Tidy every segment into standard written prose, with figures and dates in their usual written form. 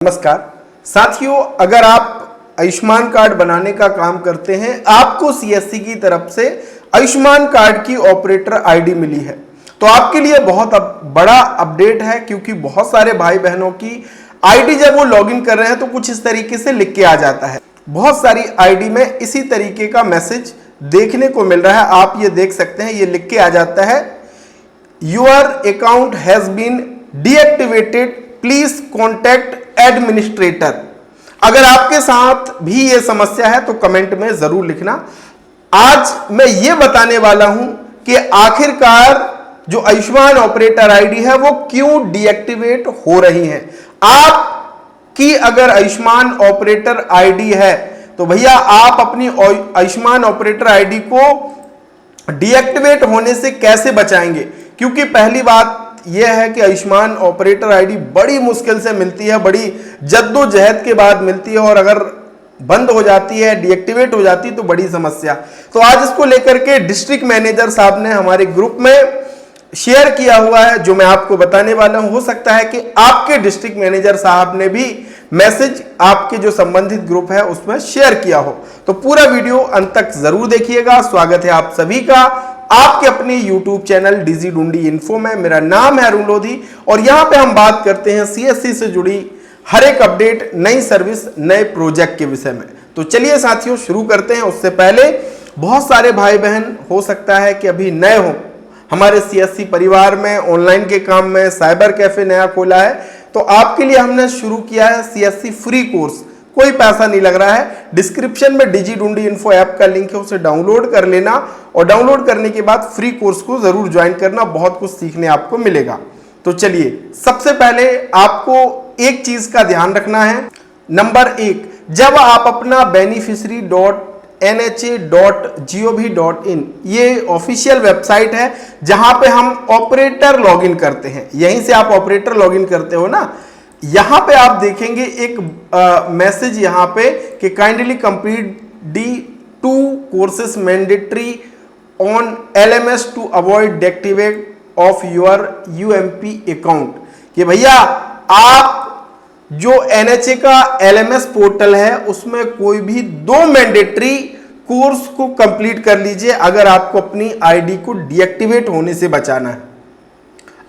नमस्कार साथियों, अगर आप आयुष्मान कार्ड बनाने का काम करते हैं, आपको सीएससी की तरफ से आयुष्मान कार्ड की ऑपरेटर आईडी मिली है, तो आपके लिए बहुत बड़ा अपडेट है। क्योंकि बहुत सारे भाई बहनों की आईडी जब वो लॉगिन कर रहे हैं तो कुछ इस तरीके से लिख के आ जाता है। बहुत सारी आईडी में इसी तरीके का मैसेज देखने को मिल रहा है। आप ये देख सकते हैं, ये लिख के आ जाता है, your account has been deactivated, please contact administrator. अगर आपके साथ भी ये समस्या है तो कमेंट में जरूर लिखना। आज मैं ये बताने वाला हूं कि आखिरकार जो आयुष्मान ऑपरेटर आईडी है वो क्यों डीएक्टिवेट हो रही है। आपकी अगर आयुष्मान ऑपरेटर आईडी है तो भैया आप अपनी आयुष्मान ऑपरेटर आईडी को डीएक्टिवेट होने से कैसे बचाएंगे। क्योंकि पहली बात यह है कि आयुष्मान ऑपरेटर आईडी बड़ी मुश्किल से मिलती है, बड़ी जद्दोजहद के बाद मिलती है, और अगर बंद हो जाती है, डीएक्टिवेट हो जाती है तो बड़ी समस्या। तो आज इसको लेकर के डिस्ट्रिक्ट मैनेजर साहब ने हमारे ग्रुप में शेयर किया हुआ है, जो मैं आपको बताने वाला हूं। हो सकता है कि आपके डिस्ट्रिक्ट मैनेजर साहब ने भी मैसेज आपके जो संबंधित ग्रुप है उसमें शेयर किया हो। तो पूरा वीडियो अंत तक जरूर देखिएगा। स्वागत है आप सभी का आपके अपने YouTube channel DG Dundee info में। मेरा नाम है अरुण लोधी और यहां पे हम बात करते हैं सीएससी से जुड़ी हर एक अपडेट, नई सर्विस, नए प्रोजेक्ट के विषय में। तो चलिए साथियों शुरू करते हैं। उससे पहले बहुत सारे भाई बहन हो सकता है कि अभी नए हो हमारे सीएससी परिवार में, ऑनलाइन के काम में, साइबर कैफे नया खोला है, तो आपके लिए हमने शुरू किया है सीएससी फ्री कोर्स। कोई पैसा नहीं लग रहा है। डिस्क्रिप्शन में डीजी डूंडी इन्फो ऐप का लिंक है, उसे डाउनलोड कर लेना और डाउनलोड करने के बाद फ्री कोर्स को जरूर ज्वाइन करना। बहुत कुछ सीखने आपको मिलेगा। तो चलिए, सबसे पहले आपको एक चीज का ध्यान रखना है। नंबर 1, जब आप अपना beneficiary.nha.gov.in, ये ऑफिशियल वेबसाइट है जहां पे हम ऑपरेटर लॉगिन करते हैं, यहीं से आप ऑपरेटर लॉगिन करते हो ना। यहां पे आप देखेंगे एक मैसेज यहां पे कि kindly complete the 2 courses mandatory on LMS to avoid deactivate of your UMP account. कि भैया आप जो NHA का LMS पोर्टल है उसमें कोई भी 2 मैंडेटरी कोर्स को कंप्लीट कर लीजिए अगर आपको अपनी आईडी को डीएक्टिवेट होने से बचाना है।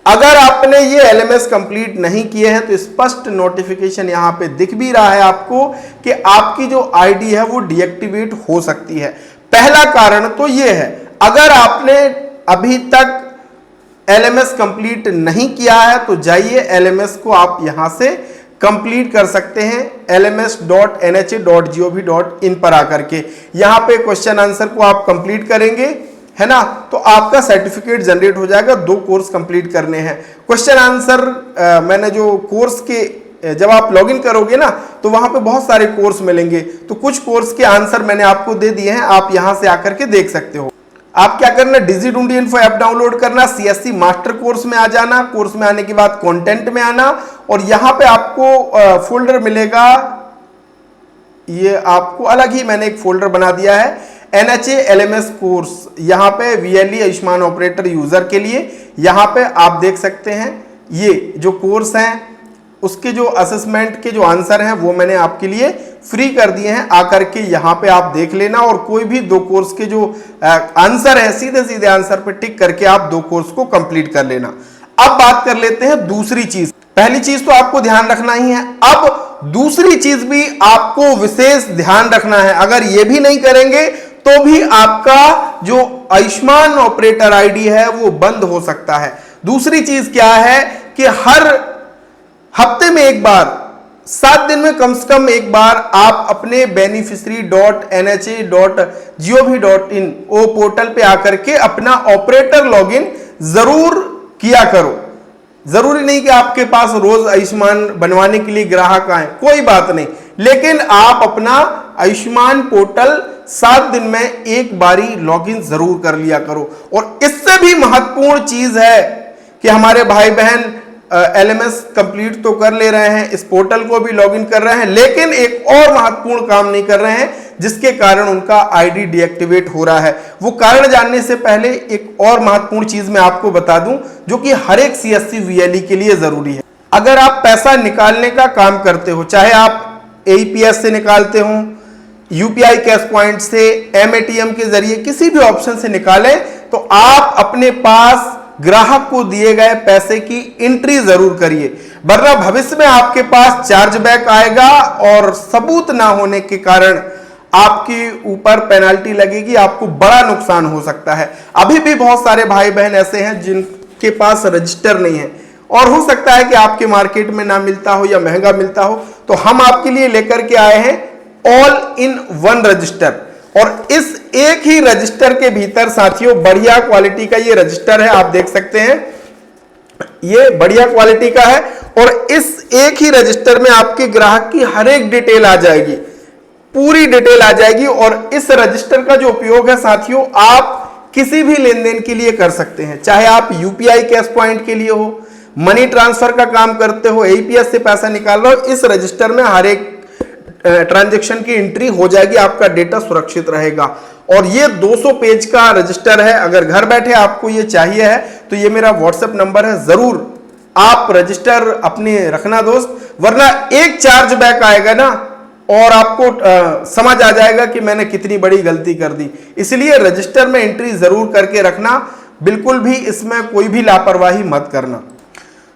अगर आपने ये LMS कंप्लीट नहीं किए हैं तो स्पष्ट नोटिफिकेशन यहां पे दिख भी रहा है आपको कि आपकी जो आईडी है वो डीएक्टिवेट हो सकती है। पहला कारण तो ये है, अगर आपने अभी तक LMS कंप्लीट नहीं किया है तो जाइए LMS को आप यहां से कंप्लीट कर सकते हैं lms.nha.gov.in पर आकर के। यहां पे क्वेश्चन आंसर को आप कंप्लीट करेंगे, है ना, तो आपका सर्टिफिकेट जनरेट हो जाएगा। 2 कोर्स कंप्लीट करने हैं। क्वेश्चन आंसर मैंने जो कोर्स के जब आप लॉगिन करोगे ना तो वहां पे बहुत सारे कोर्स मिलेंगे, तो कुछ कोर्स के आंसर मैंने आपको दे दिए हैं, आप यहां से आकर के देख सकते हो। आप क्या करना, DG Dundee info app download करना, सीएससी मास्टर कोर्स में आ जाना, कोर्स में आने के बाद कंटेंट में आना और यहां पे आपको फोल्डर मिलेगा। ये आपको अलग ही मैंने एक फोल्डर बना दिया है, NHA LMS कोर्स। यहां पे VLE आयुष्मान ऑपरेटर यूजर के लिए यहां पे आप देख सकते हैं ये जो कोर्स हैं उसके जो असेसमेंट के जो आंसर हैं वो मैंने आपके लिए फ्री कर दिए हैं। आकर के यहां पे आप देख लेना और कोई भी 2 कोर्स के जो आंसर है सीधे सीधे आंसर पे टिक करके आप 2 कोर्स को कंप्लीट कर लेना। अब बात कर लेते हैं दूसरी चीज। पहली चीज तो आपको ध्यान रखना ही है, अब दूसरी चीज भी आपको विशेष ध्यान रखना है। अगर ये भी नहीं करेंगे तो भी आपका जो आयुष्मान ऑपरेटर आईडी है वो बंद हो सकता है। दूसरी चीज क्या है कि हर हफ्ते में एक बार, 7 दिन में कम से कम एक बार आप अपने beneficiary.nha.gov.in वो पोर्टल पे आकर के अपना ऑपरेटर लॉगिन जरूर किया करो। जरूरी नहीं कि आपके पास रोज आयुष्मान बनवाने के लिए ग्राहक आए, कोई बात नहीं, लेकिन आप अपना आयुष्मान पोर्टल 7 दिन में एक बारी लॉगिन जरूर कर लिया करो। और इससे भी महत्वपूर्ण चीज है कि हमारे भाई बहन LMS कंप्लीट तो कर ले रहे हैं, इस पोर्टल को भी लॉगिन कर रहे हैं, लेकिन एक और महत्वपूर्ण काम नहीं कर रहे हैं जिसके कारण उनका आईडी डीएक्टिवेट हो रहा है। वो कारण जानने से पहले एक और महत्वपूर्ण चीज मैं आपको बता दूं जो कि हर एक CSC VLE के लिए जरूरी है। अगर आप पैसा निकालने का काम करते हो, चाहे आप एईपीएस से निकालते हो, यूपीआई कैश पॉइंट से, एमएटीएम के जरिए किसी भी ऑप्शन से निकालें, तो आप अपने पास ग्राहक को दिए गए पैसे की एंट्री जरूर करिए, वरना भविष्य में आपके पास चार्जबैक आएगा और सबूत ना होने के कारण आपके ऊपर पेनल्टी लगेगी, आपको बड़ा नुकसान हो सकता है। अभी भी बहुत सारे भाई बहन ऐसे हैं जिनके पास रजिस्टर नहीं है, और हो सकता है कि आपके मार्केट में ना मिलता हो या महंगा मिलता हो, तो हम आपके लिए लेकर के आए हैं ऑल इन वन रजिस्टर। और इस एक ही रजिस्टर के भीतर साथियों बढ़िया क्वालिटी का ये रजिस्टर है, आप देख सकते हैं ये बढ़िया क्वालिटी का है, और इस एक ही रजिस्टर में आपके ग्राहक की हर एक डिटेल आ जाएगी, पूरी डिटेल आ जाएगी। और इस रजिस्टर का जो उपयोग है साथियों, आप किसी भी लेन देन के लिए कर सकते हैं, चाहे आप यूपीआई कैश पॉइंट के लिए हो, मनी ट्रांसफर का काम करते हो, एईपीएस से पैसा निकाल रहे हो, इस रजिस्टर में हर एक ट्रांजैक्शन की एंट्री हो जाएगी, आपका डेटा सुरक्षित रहेगा। और ये 200 पेज का रजिस्टर है। अगर घर बैठे आपको ये चाहिए है तो ये मेरा व्हाट्सएप नंबर है, जरूर आप रजिस्टर अपने रखना दोस्त, वरना एक चार्ज बैक आएगा ना और आपको समझ आ जाएगा कि मैंने कितनी बड़ी गलती कर दी। इसलिए रजिस्टर में एंट्री जरूर करके रखना, बिल्कुल भी इसमें कोई भी लापरवाही मत करना।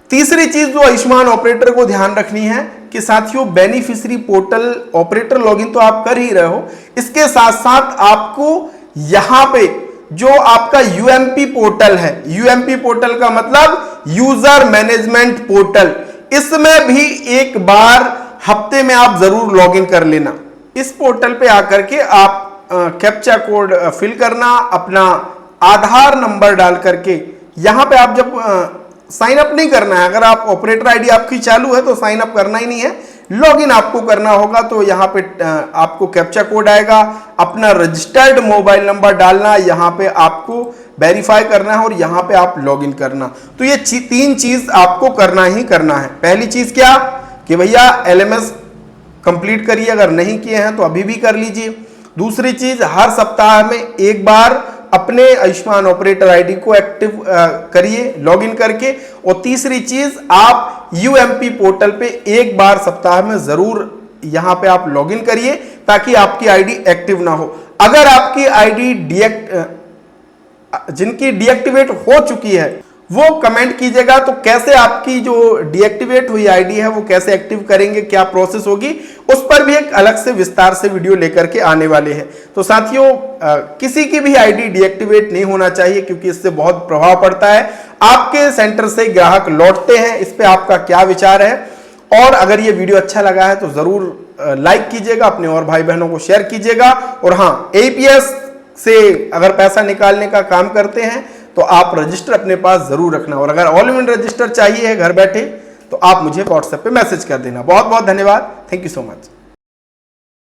तीसरी चीज जो आयुष्मान ऑपरेटर को ध्यान रखनी है कि साथियों, बेनिफिशियरी पोर्टल ऑपरेटर लॉगिन तो आप कर ही रहे हो, इसके साथ साथ आपको यहां पे जो आपका यूएमपी पोर्टल है, यूएमपी पोर्टल का मतलब यूजर मैनेजमेंट पोर्टल, इसमें भी एक बार हफ्ते में आप जरूर लॉगिन कर लेना। इस पोर्टल पे आकर के आप कैप्चा कोड फिल करना, अपना आधार नंबर डाल करके, यहां पे आप जब साइन अप नहीं करना है, अगर आप ऑपरेटर आईडी आपकी चालू है तो साइन अप करना ही नहीं है, लॉगिन आपको करना होगा। तो यहाँ पे आपको कैप्चा कोड आएगा, अपना रजिस्टर्ड मोबाइल नंबर डालना, यहाँ पे आपको वेरीफाई करना है और यहाँ पे आप लॉगिन करना। तो ये 3 चीज आपको करना ही करना है। पहली चीज क्या कि भैया एलएमएस कंप्लीट करिए, अगर नहीं किए हैं तो अभी भी कर लीजिए। दूसरी चीज, हर सप्ताह में एक बार अपने आयुष्मान ऑपरेटर आईडी को एक्टिव करिए लॉगिन करके। और तीसरी चीज, आप यूएमपी पोर्टल पे एक बार सप्ताह में जरूर यहां पे आप लॉगिन करिए ताकि आपकी आईडी एक्टिव ना हो। अगर आपकी आईडी जिनकी डीएक्टिवेट हो चुकी है वो कमेंट कीजिएगा, तो कैसे आपकी जो डीएक्टिवेट हुई आईडी है वो कैसे एक्टिव करेंगे, क्या प्रोसेस होगी, उस पर भी एक अलग से विस्तार से वीडियो लेकर के आने वाले हैं। तो साथियों, किसी की भी आईडी डीएक्टिवेट नहीं होना चाहिए, क्योंकि इससे बहुत प्रभाव पड़ता है। आपके सेंटर से ग्राहक लौटते हैं, इस पे आपका क्या विचार है? और अगर ये वीडियो अच्छा लगा है तो जरूर लाइक कीजिएगा, अपने और भाई बहनों को शेयर कीजिएगा। और हाँ, एईपीएस से अगर पैसा निकालने का काम करते हैं तो आप रजिस्टर अपने पास जरूर रखना, और अगर ऑल इन वन रजिस्टर चाहिए है घर बैठे तो आप मुझे व्हाट्सएप पे मैसेज कर देना। बहुत बहुत धन्यवाद, थैंक यू सो मच।